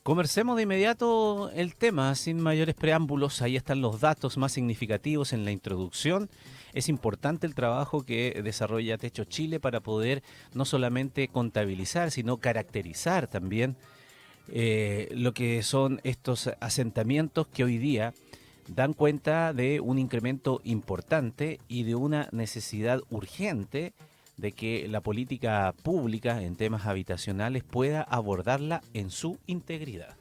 Conversemos de inmediato el tema, sin mayores preámbulos. Ahí están los datos más significativos en la introducción. Es importante el trabajo que desarrolla Techo Chile para poder no solamente contabilizar, sino caracterizar también lo que son estos asentamientos que hoy día dan cuenta de un incremento importante y de una necesidad urgente de que la política pública en temas habitacionales pueda abordarla en su integridad.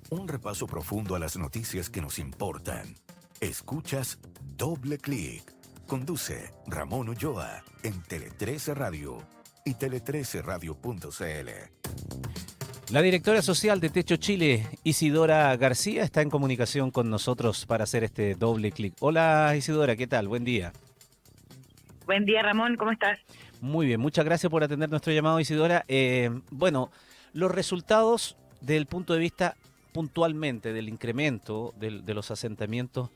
Un repaso profundo a las noticias que nos importan. Escuchas Doble Clic. Conduce Ramón Ulloa en Tele 13 Radio y tele13radio.cl. La directora social de Techo Chile, Isidora García, está en comunicación con nosotros para hacer este doble clic. Hola Isidora, ¿qué tal? Buen día. Buen día, Ramón, ¿cómo estás? Muy bien, muchas gracias por atender nuestro llamado, Isidora. Bueno, los resultados desde el punto de vista puntualmente del incremento de los asentamientos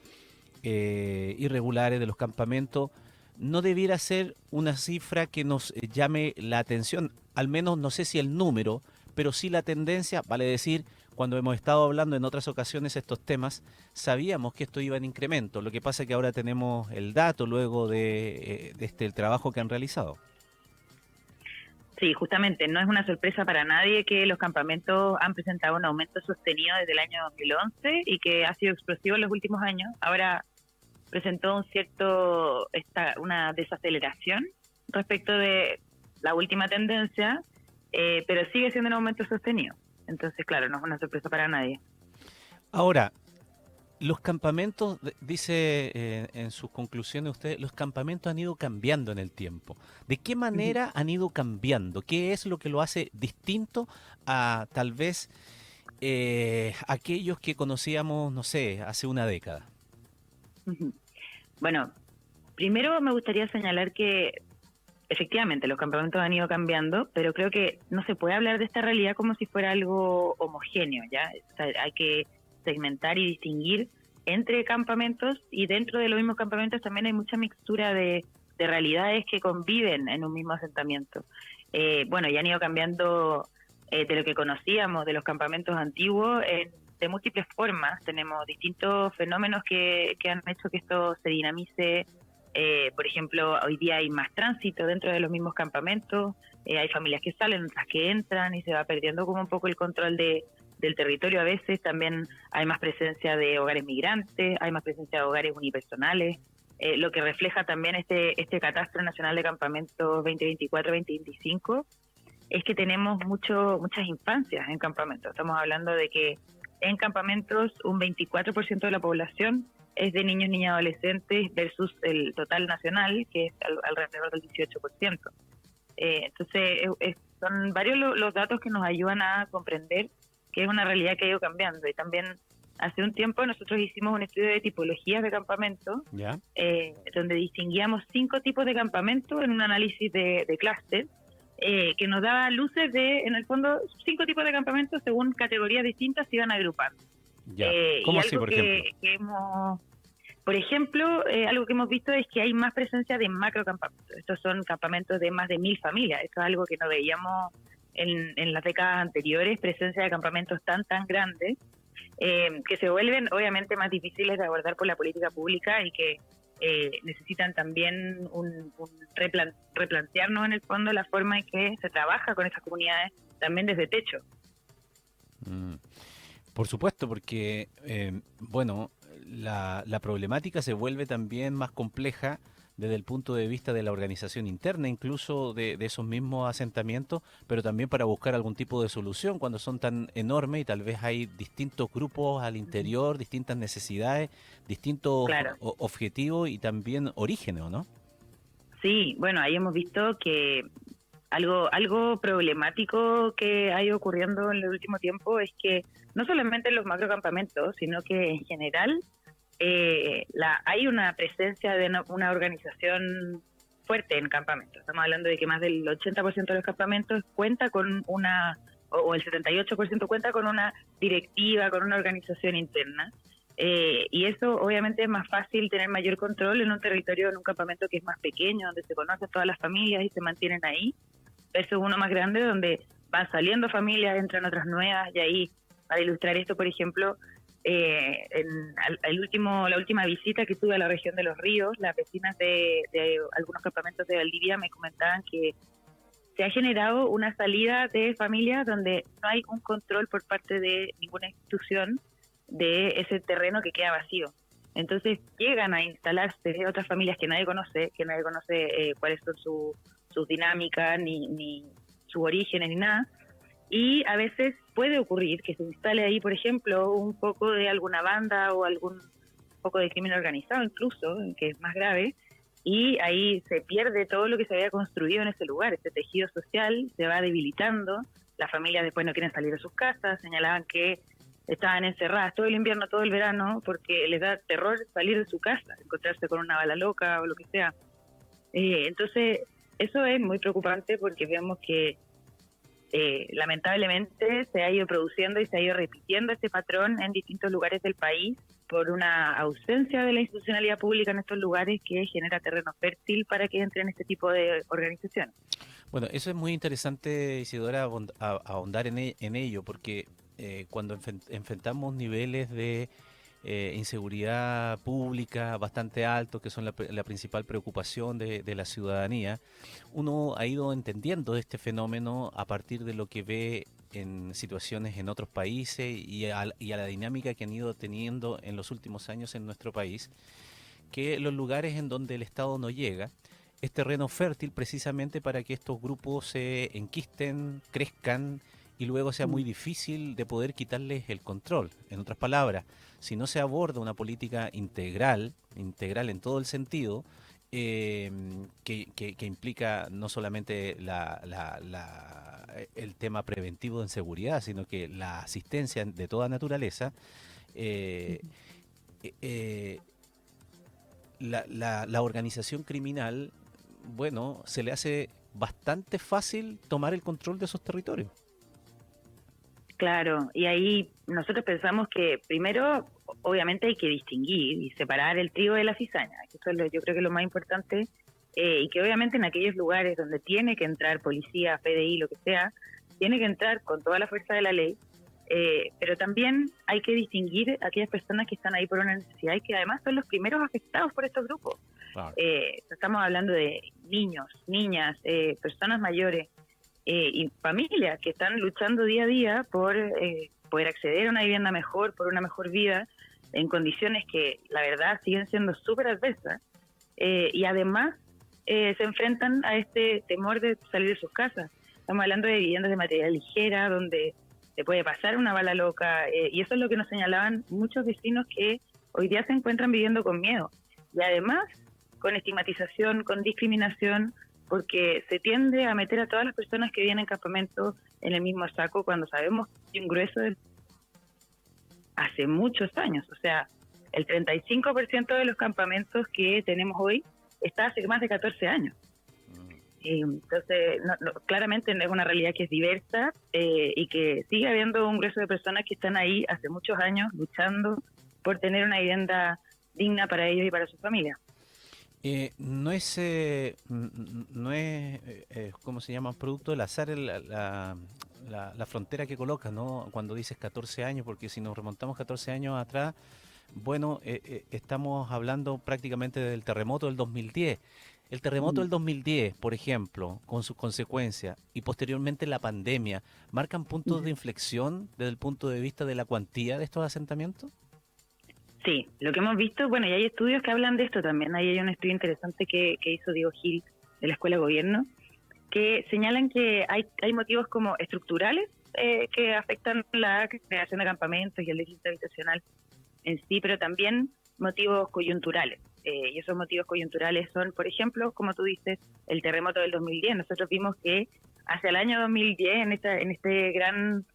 irregulares, de los campamentos, no debiera ser una cifra que nos llame la atención, al menos no sé si el número, pero sí la tendencia, vale decir, cuando hemos estado hablando en otras ocasiones estos temas, sabíamos que esto iba en incremento. Lo que pasa es que ahora tenemos el dato luego de el trabajo que han realizado. Sí, justamente, no es una sorpresa para nadie que los campamentos han presentado un aumento sostenido desde el año 2011 y que ha sido explosivo en los últimos años. Ahora presentó una desaceleración respecto de la última tendencia, pero sigue siendo un aumento sostenido. Entonces, claro, no es una sorpresa para nadie. Ahora, los campamentos, dice en sus conclusiones usted, los campamentos han ido cambiando en el tiempo. ¿De qué manera han ido cambiando? ¿Qué es lo que lo hace distinto a tal vez aquellos que conocíamos, no sé, hace una década? Bueno, primero me gustaría señalar que efectivamente los campamentos han ido cambiando, pero creo que no se puede hablar de esta realidad como si fuera algo homogéneo, ¿ya? O sea, hay que segmentar y distinguir entre campamentos, y dentro de los mismos campamentos también hay mucha mixtura de realidades que conviven en un mismo asentamiento. Bueno, ya han ido cambiando de lo que conocíamos de los campamentos antiguos de múltiples formas. Tenemos distintos fenómenos que han hecho que esto se dinamice. Por ejemplo, hoy día hay más tránsito dentro de los mismos campamentos, hay familias que salen, otras que entran, y se va perdiendo como un poco el control del territorio. A veces también hay más presencia de hogares migrantes, hay más presencia de hogares unipersonales, lo que refleja también este Catastro Nacional de Campamentos 2024-2025, es que tenemos muchas infancias en campamentos. Estamos hablando de que en campamentos un 24% de la población es de niños, niñas y adolescentes versus el total nacional, que es alrededor del 18%. Entonces, son varios los datos que nos ayudan a comprender que es una realidad que ha ido cambiando. Y también hace un tiempo nosotros hicimos un estudio de tipologías de campamento, donde distinguíamos 5 tipos de campamento en un análisis de clúster, que nos daba luces de, en el fondo, 5 tipos de campamentos según categorías distintas se iban agrupando. ¿Cómo así, por ejemplo? Por ejemplo, algo que hemos visto es que hay más presencia de macrocampamentos. Estos son campamentos de más de 1000 familias. Esto es algo que no veíamos en las décadas anteriores, presencia de campamentos tan grandes, que se vuelven obviamente más difíciles de abordar por la política pública y que necesitan también replantearnos en el fondo la forma en que se trabaja con esas comunidades también desde techo. Por supuesto, porque bueno, la problemática se vuelve también más compleja desde el punto de vista de la organización interna, incluso de esos mismos asentamientos, pero también para buscar algún tipo de solución cuando son tan enormes y tal vez hay distintos grupos al interior, distintas necesidades, distintos objetivos y también orígenes, ¿no? Sí, bueno, ahí hemos visto que algo problemático que ha ido ocurriendo en el último tiempo es que no solamente en los macrocampamentos, sino que en general hay una presencia de una organización fuerte en campamentos. Estamos hablando de que más del 80% de los campamentos cuenta con o el 78% cuenta con una directiva, con una organización interna. Y eso obviamente es más fácil tener mayor control en un territorio, en un campamento que es más pequeño, donde se conocen todas las familias y se mantienen ahí, versus uno más grande donde van saliendo familias, entran otras nuevas, y ahí Para ilustrar esto, por ejemplo, la última visita que tuve a la región de Los Ríos, las vecinas de algunos campamentos de Valdivia me comentaban que se ha generado una salida de familias donde no hay un control por parte de ninguna institución de ese terreno que queda vacío. Entonces llegan a instalarse otras familias que nadie conoce cuáles son sus dinámicas, ni sus orígenes, ni nada. Y a veces puede ocurrir que se instale ahí, por ejemplo, un poco de alguna banda o algún poco de crimen organizado incluso, que es más grave, y ahí se pierde todo lo que se había construido en ese lugar. Ese tejido social se va debilitando, las familias después no quieren salir de sus casas, señalaban que estaban encerradas todo el invierno, todo el verano, porque les da terror salir de su casa, encontrarse con una bala loca o lo que sea. Entonces, eso es muy preocupante porque vemos que lamentablemente se ha ido produciendo y se ha ido repitiendo este patrón en distintos lugares del país por una ausencia de la institucionalidad pública en estos lugares que genera terreno fértil para que entren este tipo de organizaciones. Bueno, eso es muy interesante, Isidora, ahondar en ello, porque cuando enfrentamos niveles de inseguridad pública bastante altos, que son la principal preocupación de la ciudadanía, uno ha ido entendiendo este fenómeno a partir de lo que ve en situaciones en otros países y a la dinámica que han ido teniendo en los últimos años en nuestro país, que los lugares en donde el Estado no llega es terreno fértil precisamente para que estos grupos se enquisten, crezcan y luego sea muy difícil de poder quitarles el control. En otras palabras, si no se aborda una política integral en todo el sentido, que implica no solamente el tema preventivo en seguridad, sino que la asistencia de toda naturaleza, la organización criminal, bueno, se le hace bastante fácil tomar el control de esos territorios. Claro, y ahí nosotros pensamos que primero, obviamente hay que distinguir y separar el trigo de la cizaña, que eso yo creo que es lo más importante, y que obviamente en aquellos lugares donde tiene que entrar policía, PDI, lo que sea, tiene que entrar con toda la fuerza de la ley, pero también hay que distinguir a aquellas personas que están ahí por una necesidad y que además son los primeros afectados por estos grupos. Claro. Estamos hablando de niños, niñas, personas mayores, y familias que están luchando día a día por poder acceder a una vivienda mejor, por una mejor vida, en condiciones que la verdad siguen siendo súper adversas, y además se enfrentan a este temor de salir de sus casas. Estamos hablando de viviendas de material ligera, donde se puede pasar una bala loca, y eso es lo que nos señalaban muchos vecinos que hoy día se encuentran viviendo con miedo, y además con estigmatización, con discriminación, porque se tiende a meter a todas las personas que vienen en campamento en el mismo saco cuando sabemos que un grueso de hace muchos años, o sea, el 35% de los campamentos que tenemos hoy está hace más de 14 años. Entonces, claramente es una realidad que es diversa, y que sigue habiendo un grueso de personas que están ahí hace muchos años luchando por tener una vivienda digna para ellos y para su familia. No es, ¿cómo se llama? Producto del azar la frontera que colocas, ¿no? Cuando dices 14 años, porque si nos remontamos 14 años atrás, bueno, estamos hablando prácticamente del terremoto del 2010. El terremoto del 2010, por ejemplo, con sus consecuencias, y posteriormente la pandemia, ¿marcan puntos de inflexión desde el punto de vista de la cuantía de estos asentamientos? Sí, lo que hemos visto, bueno, y hay estudios que hablan de esto también. Ahí hay un estudio interesante que hizo Diego Gil de la Escuela de Gobierno, que señalan que hay motivos como estructurales que afectan la creación de campamentos y el déficit habitacional en sí, pero también motivos coyunturales. Y esos motivos coyunturales son, por ejemplo, como tú dices, el terremoto del 2010. Nosotros vimos que hacia el año 2010, en este gran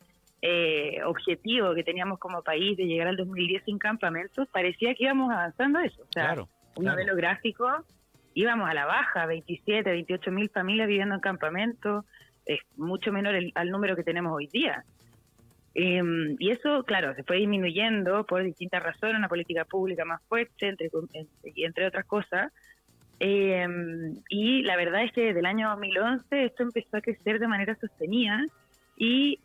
objetivo que teníamos como país de llegar al 2010 sin campamentos, parecía que íbamos avanzando a eso. O sea, claro. Modelo gráfico, íbamos a la baja, 27, 28 mil familias viviendo en campamentos, es mucho menor al número que tenemos hoy día. Y eso, claro, se fue disminuyendo por distintas razones, una política pública más fuerte, entre otras cosas. Y la verdad es que desde el año 2011 esto empezó a crecer de manera sostenida y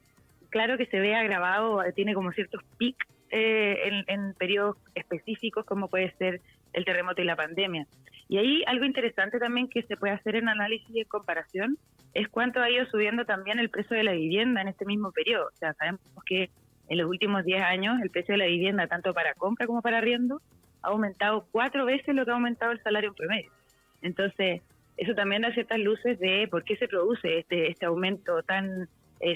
claro que se ve agravado, tiene como ciertos picos en periodos específicos, como puede ser el terremoto y la pandemia. Y ahí algo interesante también que se puede hacer en análisis y en comparación es cuánto ha ido subiendo también el precio de la vivienda en este mismo periodo. O sea, sabemos que en los últimos 10 años el precio de la vivienda, tanto para compra como para arriendo, ha aumentado 4 veces lo que ha aumentado el salario en promedio. Entonces, eso también da ciertas luces de por qué se produce este aumento tan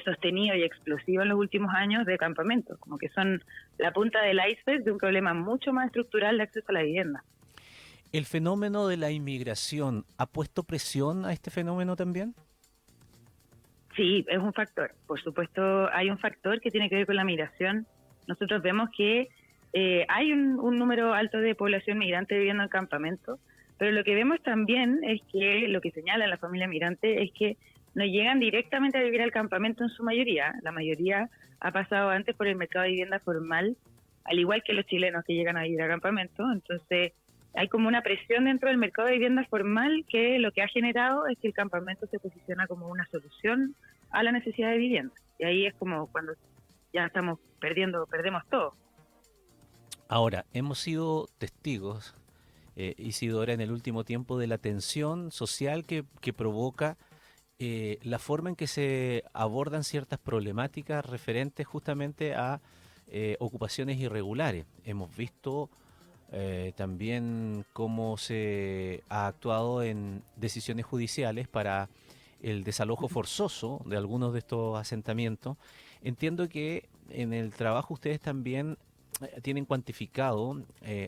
sostenido y explosivo en los últimos años de campamentos, como que son la punta del iceberg de un problema mucho más estructural de acceso a la vivienda. ¿El fenómeno de la inmigración ha puesto presión a este fenómeno también? Sí, es un factor. Por supuesto, hay un factor que tiene que ver con la migración. Nosotros vemos que hay un número alto de población migrante viviendo en campamentos, pero lo que vemos también es que lo que señala la familia migrante es que no llegan directamente a vivir al campamento en su mayoría. La mayoría ha pasado antes por el mercado de vivienda formal, al igual que los chilenos que llegan a vivir al campamento. Entonces, hay como una presión dentro del mercado de vivienda formal que lo que ha generado es que el campamento se posiciona como una solución a la necesidad de vivienda. Y ahí es como cuando ya perdemos todo. Ahora, hemos sido testigos, Isidora, en el último tiempo de la tensión social que provoca la forma en que se abordan ciertas problemáticas referentes justamente a ocupaciones irregulares. Hemos visto también cómo se ha actuado en decisiones judiciales para el desalojo forzoso de algunos de estos asentamientos. Entiendo que en el trabajo ustedes también tienen cuantificado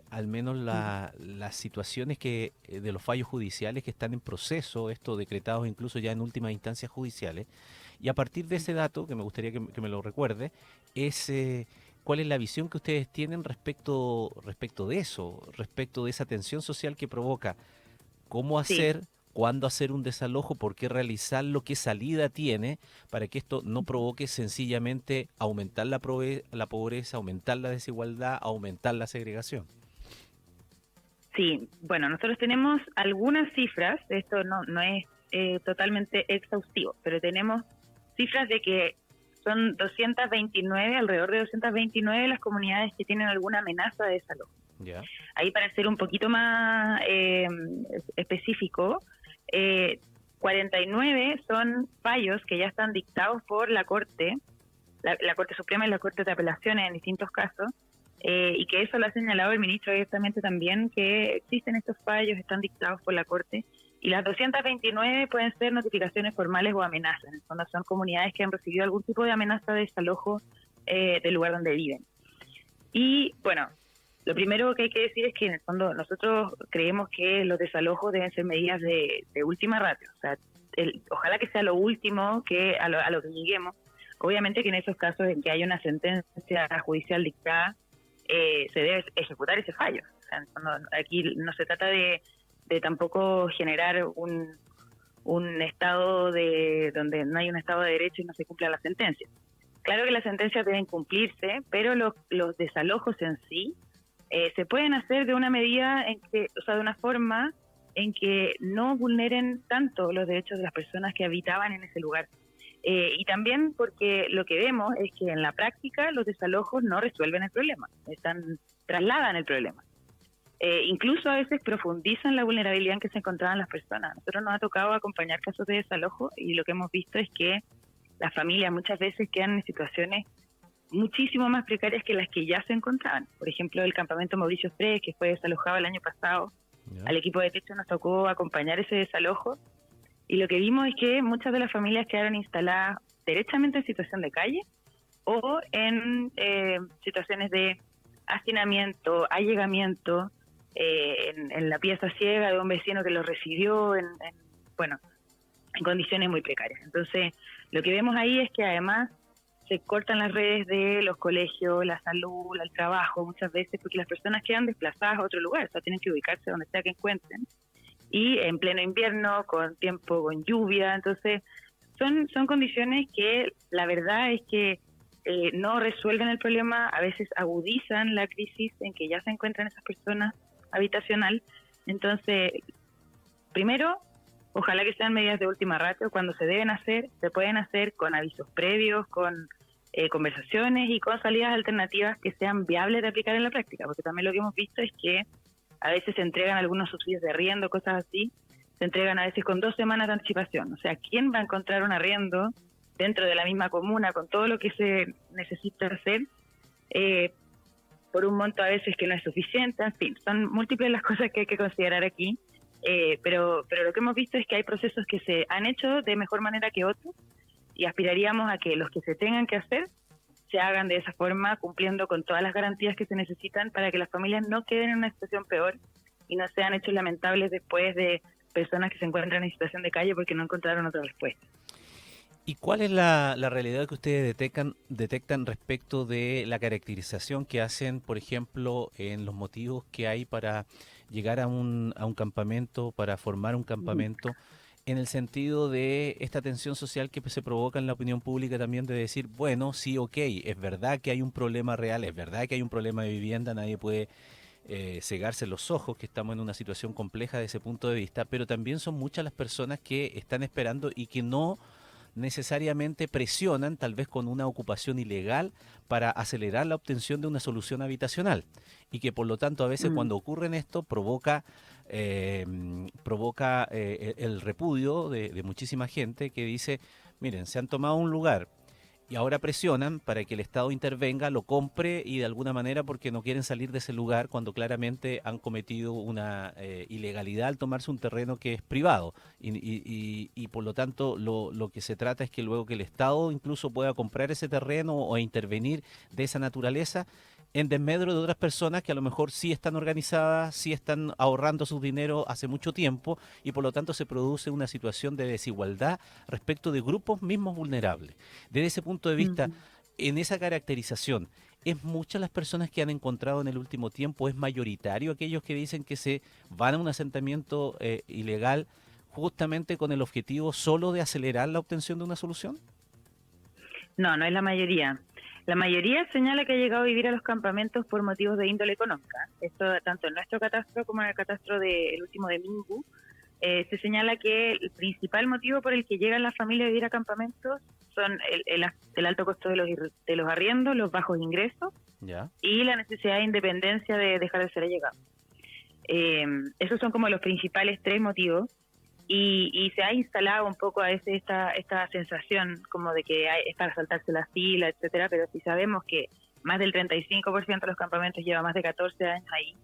al menos las situaciones de los fallos judiciales que están en proceso, estos decretados incluso ya en últimas instancias judiciales, y a partir de ese dato, que me gustaría que me lo recuerde, es cuál es la visión que ustedes tienen respecto de eso, respecto de esa tensión social que provoca, cómo Sí. hacer, cuándo hacer un desalojo, por qué realizarlo, qué salida tiene, para que esto no provoque sencillamente aumentar la pobreza, aumentar la desigualdad, aumentar la segregación. Sí, bueno, nosotros tenemos algunas cifras, esto no es totalmente exhaustivo, pero tenemos cifras de que son 229, alrededor de 229 las comunidades que tienen alguna amenaza de desalojo. Ya. Ahí, para ser un poquito más específico, 49 son fallos que ya están dictados por la Corte, la Corte Suprema y la Corte de Apelaciones en distintos casos, y que eso lo ha señalado el ministro abiertamente también, que existen estos fallos, están dictados por la Corte, y las 229 pueden ser notificaciones formales o amenazas. En el fondo son comunidades que han recibido algún tipo de amenaza de desalojo del lugar donde viven. Y bueno, lo primero que hay que decir es que en el fondo nosotros creemos que los desalojos deben ser medidas de última ratio. O sea, ojalá que sea lo último que a lo que lleguemos. Obviamente que en esos casos en que hay una sentencia judicial dictada, se debe ejecutar ese fallo. O sea, aquí no se trata de tampoco generar un estado donde no hay un estado de derecho y no se cumpla la sentencia. Claro que las sentencias deben cumplirse, pero los desalojos en sí se pueden hacer de una medida de una forma en que no vulneren tanto los derechos de las personas que habitaban en ese lugar. Y también porque lo que vemos es que en la práctica los desalojos no resuelven el problema, trasladan el problema. Incluso a veces profundizan la vulnerabilidad en que se encontraban las personas. Nosotros nos ha tocado acompañar casos de desalojo y lo que hemos visto es que las familias muchas veces quedan en situaciones muchísimo más precarias que las que ya se encontraban. Por ejemplo, el campamento Mauricio Freire, que fue desalojado el año pasado, al equipo de techo nos tocó acompañar ese desalojo, y lo que vimos es que muchas de las familias quedaron instaladas derechamente en situación de calle o en situaciones de hacinamiento, allegamiento, en la pieza ciega de un vecino que los recibió en condiciones muy precarias. Entonces, lo que vemos ahí es que además se cortan las redes de los colegios, la salud, el trabajo, muchas veces porque las personas quedan desplazadas a otro lugar, o sea, tienen que ubicarse donde sea que encuentren, y en pleno invierno, con lluvia. Entonces son condiciones que la verdad es que no resuelven el problema, a veces agudizan la crisis en que ya se encuentran esas personas habitacional. Entonces, primero, ojalá que sean medidas de última ratio. Cuando se deben hacer, se pueden hacer con avisos previos, con conversaciones y con salidas alternativas que sean viables de aplicar en la práctica, porque también lo que hemos visto es que a veces se entregan algunos subsidios de arriendo, cosas así, se entregan a veces con 2 semanas de anticipación. O sea, ¿quién va a encontrar un arriendo dentro de la misma comuna con todo lo que se necesita hacer por un monto a veces que no es suficiente? En fin, son múltiples las cosas que hay que considerar aquí, pero lo que hemos visto es que hay procesos que se han hecho de mejor manera que otros y aspiraríamos a que los que se tengan que hacer se hagan de esa forma, cumpliendo con todas las garantías que se necesitan para que las familias no queden en una situación peor y no sean hechos lamentables después de personas que se encuentran en situación de calle porque no encontraron otra respuesta. ¿Y cuál es la realidad que ustedes detectan respecto de la caracterización que hacen, por ejemplo, en los motivos que hay para llegar a un campamento, para formar un campamento, en el sentido de esta tensión social que se provoca en la opinión pública también de decir, bueno, sí, ok, es verdad que hay un problema real, es verdad que hay un problema de vivienda, nadie puede cegarse los ojos, que estamos en una situación compleja de ese punto de vista, pero también son muchas las personas que están esperando y que no necesariamente presionan, tal vez con una ocupación ilegal, para acelerar la obtención de una solución habitacional y que por lo tanto a veces cuando ocurre esto provoca el repudio de muchísima gente que dice, miren, se han tomado un lugar y ahora presionan para que el Estado intervenga, lo compre y de alguna manera porque no quieren salir de ese lugar cuando claramente han cometido una ilegalidad al tomarse un terreno que es privado y por lo tanto lo que se trata es que luego que el Estado incluso pueda comprar ese terreno o intervenir de esa naturaleza en desmedro de otras personas que a lo mejor sí están organizadas, sí están ahorrando su dinero hace mucho tiempo y por lo tanto se produce una situación de desigualdad respecto de grupos mismos vulnerables. Desde ese punto de vista, en esa caracterización, ¿es muchas las personas que han encontrado en el último tiempo? ¿Es mayoritario aquellos que dicen que se van a un asentamiento ilegal justamente con el objetivo solo de acelerar la obtención de una solución? No, no es la mayoría. La mayoría señala que ha llegado a vivir a los campamentos por motivos de índole económica. Esto tanto en nuestro catastro como en el catastro del último de Mingu. Se señala que el principal motivo por el que llegan las familias a vivir a campamentos son el alto costo de los arriendos, los bajos ingresos y la necesidad de independencia de dejar de ser allegado. Esos son como los principales 3 motivos. Y se ha instalado un poco a veces esta sensación como de que es para saltarse la fila, etcétera, pero si sabemos que más del 35% de los campamentos lleva más de 14 años ahí,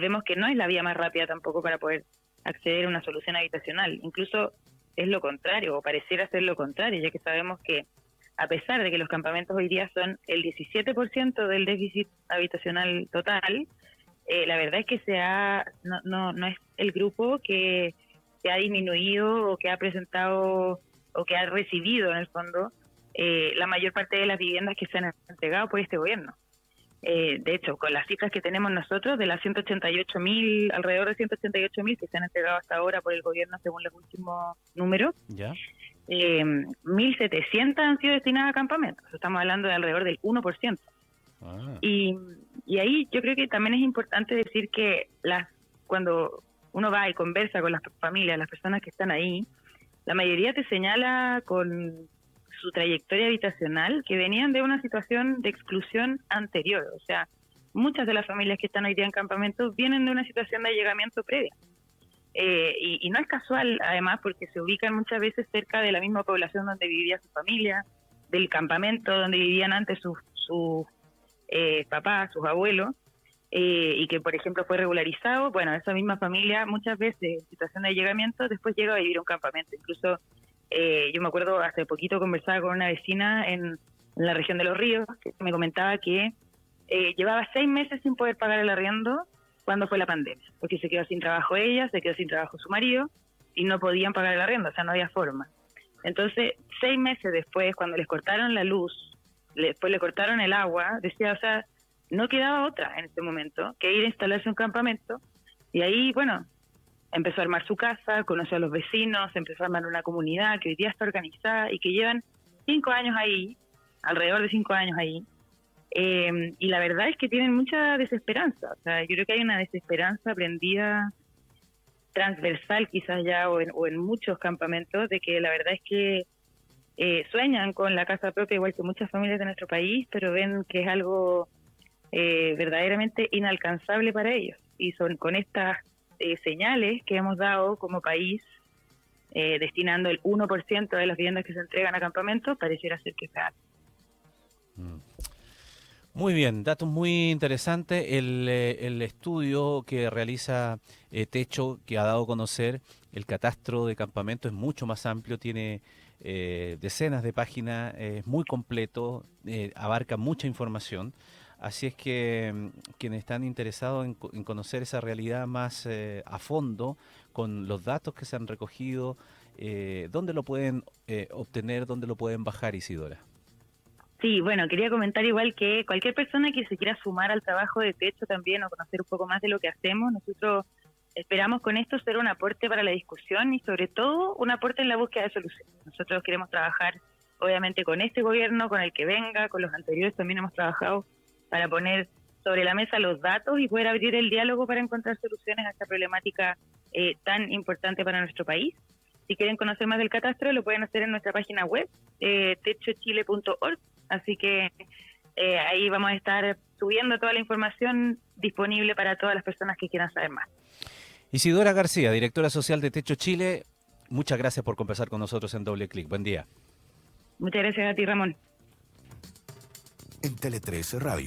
vemos que no es la vía más rápida tampoco para poder acceder a una solución habitacional. Incluso es lo contrario, o pareciera ser lo contrario, ya que sabemos que a pesar de que los campamentos hoy día son el 17% del déficit habitacional total, la verdad es que no es el grupo que ha disminuido o que ha presentado o que ha recibido en el fondo la mayor parte de las viviendas que se han entregado por este gobierno. De hecho, con las cifras que tenemos nosotros, de las 188.000, alrededor de 188.000 que se han entregado hasta ahora por el gobierno según los últimos números, 1.700 han sido destinadas a campamentos. Estamos hablando de alrededor del 1%. Y ahí yo creo que también es importante decir que cuando uno va y conversa con las familias, las personas que están ahí, la mayoría te señala con su trayectoria habitacional que venían de una situación de exclusión anterior. O sea, muchas de las familias que están hoy día en campamentos vienen de una situación de allegamiento previa. Y no es casual, además, porque se ubican muchas veces cerca de la misma población donde vivía su familia, del campamento donde vivían antes sus papás, sus abuelos, y que, por ejemplo, fue regularizado. Bueno, esa misma familia, muchas veces en situación de allegamiento, después llega a vivir a un campamento. Incluso, yo me acuerdo, hace poquito conversaba con una vecina en la región de Los Ríos, que me comentaba que llevaba 6 meses sin poder pagar el arriendo cuando fue la pandemia, porque se quedó sin trabajo ella, se quedó sin trabajo su marido, y no podían pagar el arriendo, o sea, no había forma. Entonces, 6 meses después, cuando les cortaron la luz, después le cortaron el agua, decía, o sea, no quedaba otra en este momento que ir a instalarse un campamento, y ahí, bueno, empezó a armar su casa, conoció a los vecinos, empezó a armar una comunidad que hoy día está organizada y que llevan 5 años ahí, alrededor de 5 años ahí, y la verdad es que tienen mucha desesperanza. O sea, yo creo que hay una desesperanza aprendida transversal quizás ya o en muchos campamentos, de que la verdad es que sueñan con la casa propia, igual que muchas familias de nuestro país, pero ven que es algo verdaderamente inalcanzable para ellos. Y son con estas señales que hemos dado como país, destinando el 1% de las viviendas que se entregan a campamentos, pareciera ser que sea. Muy bien, datos muy interesantes. El estudio que realiza Techo, que ha dado a conocer el catastro de campamento, es mucho más amplio, tiene decenas de páginas, es muy completo, abarca mucha información. Así es que quienes están interesados en conocer esa realidad más a fondo, con los datos que se han recogido, ¿dónde lo pueden obtener, dónde lo pueden bajar, Isidora? Sí, bueno, quería comentar igual que cualquier persona que se quiera sumar al trabajo de Techo también o conocer un poco más de lo que hacemos, nosotros esperamos con esto ser un aporte para la discusión y sobre todo un aporte en la búsqueda de soluciones. Nosotros queremos trabajar obviamente con este gobierno, con el que venga, con los anteriores también hemos trabajado para poner sobre la mesa los datos y poder abrir el diálogo para encontrar soluciones a esta problemática tan importante para nuestro país. Si quieren conocer más del catastro, lo pueden hacer en nuestra página web, techochile.org. Así que ahí vamos a estar subiendo toda la información disponible para todas las personas que quieran saber más. Isidora García, directora social de Techo Chile, muchas gracias por conversar con nosotros en Doble Clic. Buen día. Muchas gracias a ti, Ramón. En Tele 13 Radio.